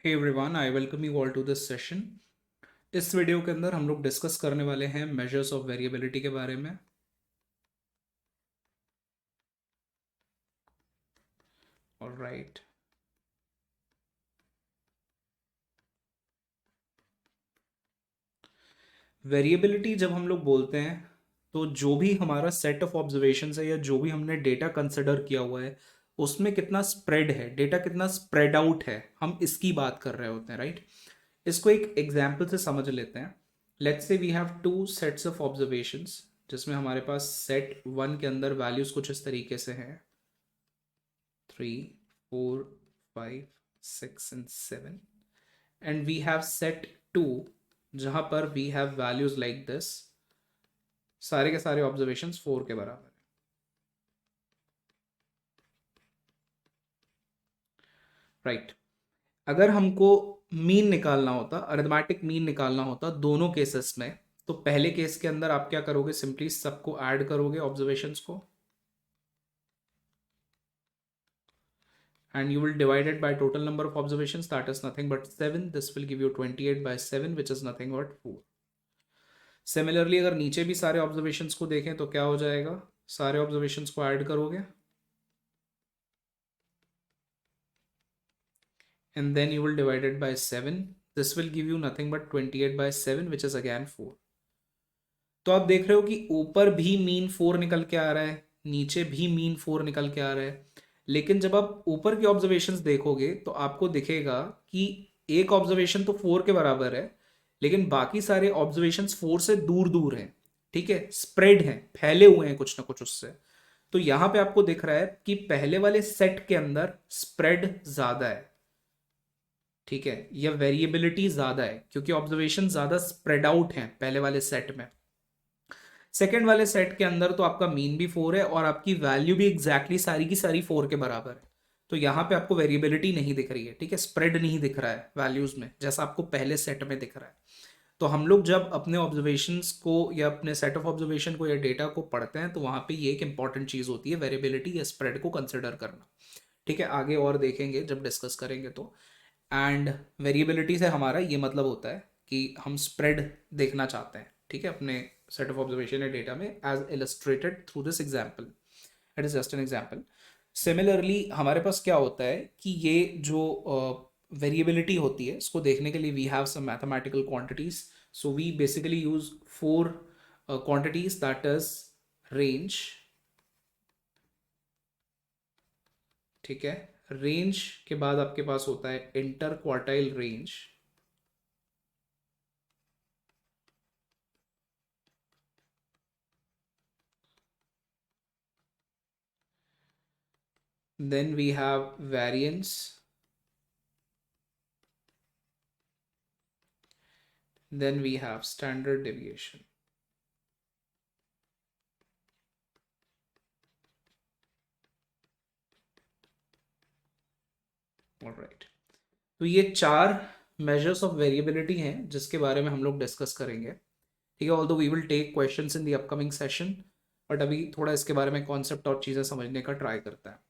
Hey everyone, I welcome you all to this session. इस video के अंदर हम लोग डिस्कस करने वाले हैं मेजर्स ऑफ वेरिएबिलिटी के बारे में। ऑलराइट, वेरिएबिलिटी जब हम लोग बोलते हैं तो जो भी हमारा सेट ऑफ ऑब्जर्वेशंस है या जो भी हमने डेटा कंसिडर किया हुआ है उसमें कितना स्प्रेड है, डेटा कितना स्प्रेड आउट है, हम इसकी बात कर रहे होते हैं। राइट, इसको एक एग्जाम्पल से समझ लेते हैं। Let's say we have two sets of observations जिसमें हमारे पास सेट वन के अंदर वैल्यूज कुछ इस तरीके से हैं, 3, 4, 5, 6 and 7, and we have set 2 जहां पर we have values like this। सारे के सारे ऑब्जर्वेशंस 4 के बराबर है। राइट, अगर हमको मीन निकालना होता, अरिथमेटिक मीन निकालना होता दोनों केसेस में, तो पहले केस के अंदर आप क्या करोगे, सिंपली सबको ऐड करोगे ऑब्जर्वेशंस को, and you will divide it by total number of observations, that is nothing but 7. This will give you 28 by 7, which is nothing but 4। Similarly अगर नीचे भी सारे ऑब्जर्वेशंस को देखें तो क्या हो जाएगा, सारे ऑब्जर्वेशंस को ऐड करोगे and then you will divide it by 7। this will give you nothing but 28 by 7, which is again 4। तो आप देख रहे हो कि ऊपर भी मीन 4 निकल के आ रहा है, नीचे भी मीन 4 निकल के आ रहा है। लेकिन जब आप ऊपर की ऑब्जर्वेशंस देखोगे तो आपको दिखेगा कि एक ऑब्जर्वेशन तो 4 के बराबर है, लेकिन बाकी सारे ऑब्जर्वेशंस 4 से दूर दूर हैं। ठीक है, स्प्रेड हैं, फैले हुए हैं कुछ ना कुछ उससे। तो यहां पे आपको दिख रहा है कि पहले वाले सेट के अंदर स्प्रेड ज्यादा है। ठीक है, यह वेरिएबिलिटी ज्यादा है क्योंकि ऑब्जर्वेशन ज्यादा स्प्रेड आउट हैं पहले वाले सेट में। सेकेंड वाले सेट के अंदर तो आपका मीन भी 4 है और आपकी वैल्यू भी एग्जैक्टली सारी की सारी 4 के बराबर है। तो यहां पे आपको वेरिएबिलिटी नहीं दिख रही है। ठीक है, स्प्रेड नहीं दिख रहा है वैल्यूज में जैसा आपको पहले सेट में दिख रहा है। तो हम लोग जब अपने ऑब्जर्वेशंस को या अपने सेट ऑफ ऑब्जर्वेशन को या डेटा को पढ़ते हैं तो वहां पे ये एक इंपॉर्टेंट चीज होती है, वेरिएबिलिटी या स्प्रेड को कंसिडर करना। ठीक है, आगे और देखेंगे जब डिस्कस करेंगे तो। एंड वेरिएबिलिटी से हमारा ये मतलब होता है कि हम स्प्रेड देखना चाहते हैं। ठीक है, अपने सेट ऑफ ऑब्जर्वेशन या डेटा में, as illustrated through this example. It is just an example. Similarly हमारे पास क्या होता है कि ये जो वेरिएबिलिटी होती है इसको देखने के लिए we have some mathematical quantities. So we basically use 4 quantities, that is range. ठीक है, रेंज के बाद आपके पास होता है interquartile range. Then we have variance. Then we have standard deviation. Alright. तो ये 4 measures of variability हैं जिसके बारे में हम लोग डिस्कस करेंगे। ठीक है, although we will take questions in the upcoming session, but अभी थोड़ा इसके बारे में कॉन्सेप्ट और चीज़ें समझने का ट्राई करता है।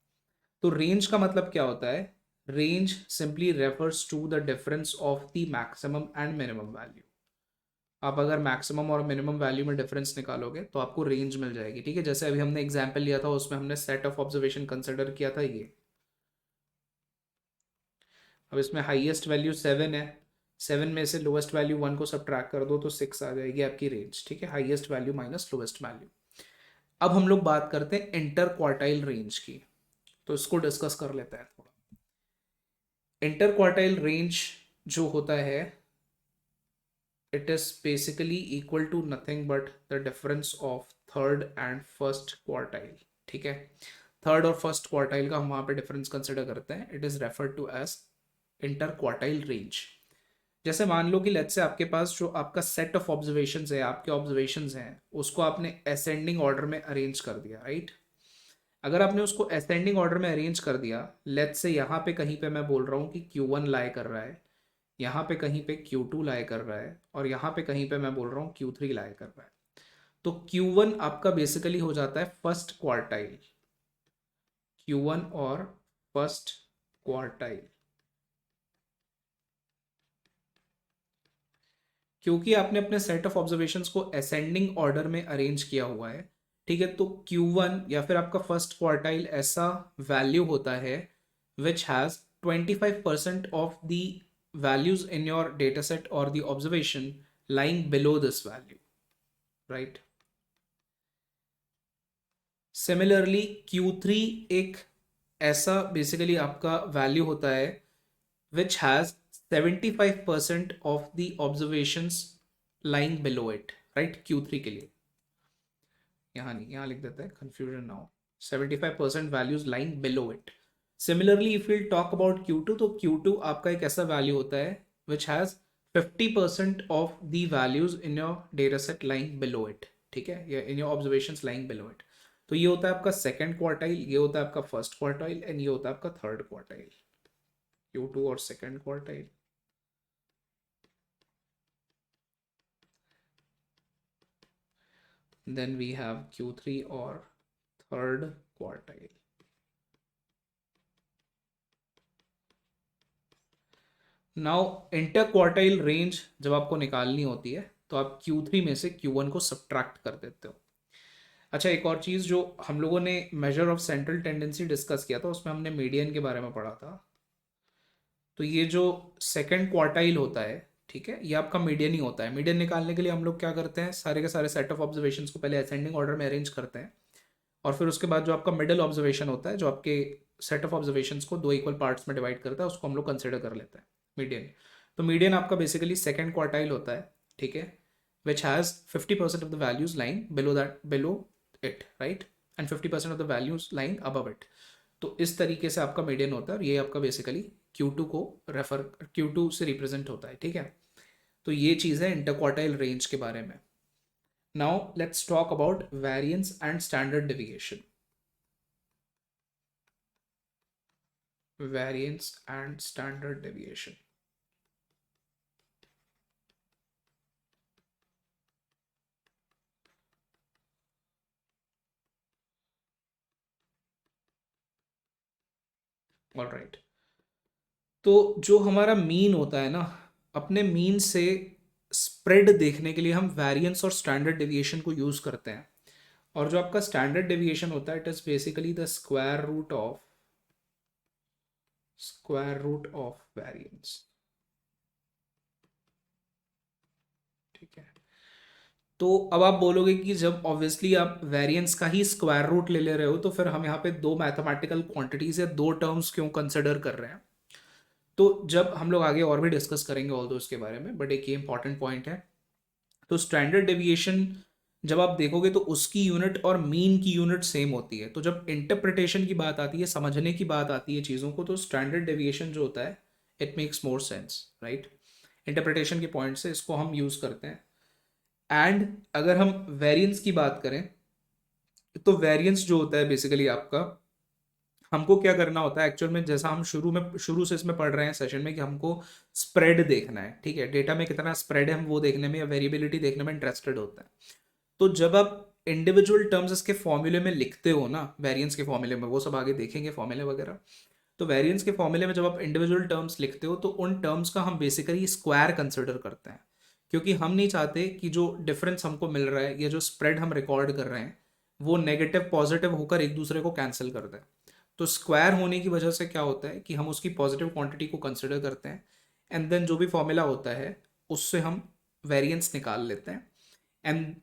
तो रेंज का मतलब क्या होता है? Range simply refers to the difference of the maximum and minimum value. आप अगर मैक्सिमम और मिनिमम वैल्यू में डिफरेंस निकालोगे तो आपको रेंज मिल जाएगी। ठीक है, जैसे अभी हमने एग्जाम्पल लिया था उसमें हमने सेट ऑफ ऑब्जर्वेशन कंसिडर किया था ये। अब इसमें हाईएस्ट वैल्यू 7 है, 7 में से लोएस्ट वैल्यू 1 को सब्ट्रैक्ट कर दो तो 6 आ जाएगी आपकी रेंज। ठीक है, highest value minus lowest value. अब हम लोग बात करते हैं इंटर क्वार्टाइल रेंज की, तो इसको डिस्कस कर लेते हैं थोड़ा। इंटर क्वार्टाइल रेंज जो होता है, it is basically equal to nothing but the difference of third and first quartile. ठीक है, थर्ड और फर्स्ट क्वार्टाइल का हम वहां पे डिफरेंस कंसिडर करते हैं। It is referred to as interquartile range. जैसे मान लो कि लेट्स से आपके पास जो आपका सेट ऑफ ऑब्जर्वेशंस है, आपके ऑब्जर्वेशंस हैं, उसको आपने असेंडिंग ऑर्डर में अरेंज कर दिया। राइट, अगर आपने उसको असेंडिंग ऑर्डर में अरेंज कर दिया, लेट्स से यहाँ पे कहीं पे मैं बोल रहा हूँ कि Q1 लाई कर रहा है, यहाँ पे कहीं पे Q2 लाई कर रहा है, और यहाँ पे कहीं पे मैं बोल रहा हूँ Q3 लाई कर रहा है। तो Q1 आपका बेसिकली हो जाता है फर्स्ट क्वार्टाइल। Q1 और फर्स्ट क्वार्टाइल। क्योंकि आपने अपने सेट ऑफ ऑब्जर्वेशंस को असेंडिंग ऑर्डर में अरेंज किया हुआ है, ठीक है, तो Q1 या फिर आपका फर्स्ट क्वार्टाइल ऐसा वैल्यू होता है which has 25% of the values in your data set or the observation lying below this value, right? Similarly, Q3 एक ऐसा बेसिकली आपका वैल्यू होता है which has 75% of the observations lying below it, right? Q3 के लिए यहाँ नहीं, यहाँ लिख देते हैं, confusion now, 75% values lying below it. Similarly, if we'll talk about Q2, तो Q2 आपका एक ऐसा वैल्यू होता है which has 50% of the values in your data set lying below it, ठीक है, या in your observations lying below it. तो ये होता है आपका सेकेंड क्वार्टाइल, ये होता है आपका फर्स्ट क्वार्टाइल, एंड ये होता है आपका थर्ड क्वार्टाइल, Q2 और second quartile. Then we have Q3 or third quartile. Now inter quartile range जब आपको निकालनी होती है तो आप Q3 में से Q1 को सब्ट्रैक्ट कर देते हो. अच्छा, एक और चीज़ जो हम लोगों ने measure of central tendency discuss किया था उसमें हमने मीडियन के बारे में पढ़ा था. तो ये जो सेकंड क्वार्टाइल होता है, ठीक है, ये आपका मीडियन ही होता है. मीडियन निकालने के लिए हम लोग क्या करते हैं, सारे के सारे सेट ऑफ ऑब्जर्वेशंस को पहले असेंडिंग ऑर्डर में अरेंज करते हैं, और फिर उसके बाद जो आपका मिडल ऑब्जर्वेशन होता है जो आपके सेट ऑफ ऑब्जर्वेशंस को दो इक्वल पार्ट्स में डिवाइड करता है उसको हम लोग कंसिडर कर लेते हैं मीडियन. तो मीडियन आपका बेसिकली सेकंड क्वार्टाइल होता है, ठीक है, which has 50% of the values lying below it, right, and 50% of the values lying above it. तो इस तरीके से आपका मीडियन होता है, और ये आपका बेसिकली Q2 को Q2 से रिप्रेजेंट होता है, ठीक है. तो ये चीज़ है इंटरक्वार्टाइल रेंज के बारे में. Now let's talk about variance and standard deviation. Variance and standard deviation. All right. तो जो हमारा मीन होता है ना, अपने मीन से स्प्रेड देखने के लिए हम वेरिएंस और स्टैंडर्ड डेविएशन को यूज करते हैं. और जो आपका स्टैंडर्ड डेविएशन होता है, it is basically the square root of variance, ठीक है. तो अब आप बोलोगे कि जब ऑब्वियसली आप वेरिएंस का ही स्क्वायर रूट ले रहे हो तो फिर हम यहाँ पे दो मैथमेटिकल क्वांटिटीज या दो टर्म्स क्यों कंसिडर कर रहे हैं. तो जब हम लोग आगे और भी डिस्कस करेंगे ऑल दो इसके बारे में, बट एक ये इंपॉर्टेंट पॉइंट है. तो स्टैंडर्ड डेविएशन जब आप देखोगे तो उसकी यूनिट और मीन की यूनिट सेम होती है. तो जब इंटरप्रिटेशन की बात आती है, समझने की बात आती है चीज़ों को, तो स्टैंडर्ड डेविएशन जो होता है it makes more sense, right. Interpretation के पॉइंट से इसको हम यूज़ करते हैं. एंड अगर हम वेरिएंस की बात करें तो वेरिएंस जो होता है बेसिकली आपका, हमको क्या करना होता है एक्चुअल में, जैसा हम शुरू से इसमें पढ़ रहे हैं सेशन में कि हमको स्प्रेड देखना है, ठीक है, डेटा में कितना स्प्रेड है हम वो देखने में या वेरिएबिलिटी देखने में इंटरेस्टेड होता है. तो जब आप इंडिविजुअल टर्म्स इसके फॉर्मूले में लिखते हो ना, वेरिएंस के फॉर्मूले में, वो सब आगे देखेंगे फॉर्मूले वगैरह. तो वेरिएंस के फॉर्मूले में जब आप इंडिविजुअल टर्म्स लिखते हो तो उन टर्म्स का हम बेसिकली स्क्वायर कंसिडर करते हैं, क्योंकि हम नहीं चाहते कि जो डिफरेंस हमको मिल रहा है या जो स्प्रेड हम रिकॉर्ड कर रहे हैं वो नेगेटिव पॉजिटिव होकर एक दूसरे को कैंसिल कर दें. तो स्क्वायर होने की वजह से क्या होता है कि हम उसकी पॉजिटिव क्वांटिटी को कंसिडर करते हैं, एंड देन जो भी फॉर्मूला होता है उससे हम वेरिएंस निकाल लेते हैं. एंड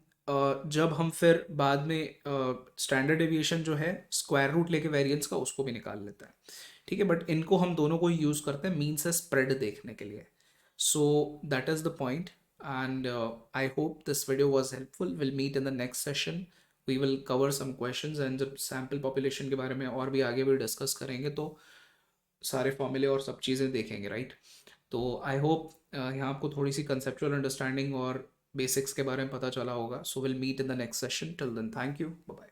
जब हम फिर बाद में स्टैंडर्ड डेविएशन जो है स्क्वायर रूट लेके वेरिएंस का उसको भी निकाल लेता है, ठीक है. बट इनको हम दोनों को यूज़ करते हैं मीन से स्प्रेड देखने के लिए. So that is the point, and I hope this video was helpful. Will meet in the next session, we will cover some questions, and जब सैम्पल पॉपुलेशन के बारे में और भी आगे भी डिस्कस करेंगे तो सारे फॉर्मूले और सब चीज़ें देखेंगे, राइट. तो आई होप यहाँ आपको थोड़ी सी कंसेप्चुअल अंडरस्टैंडिंग और बेसिक्स के बारे में पता चला होगा. So will meet in the next session. Till then, thank you, bye bye.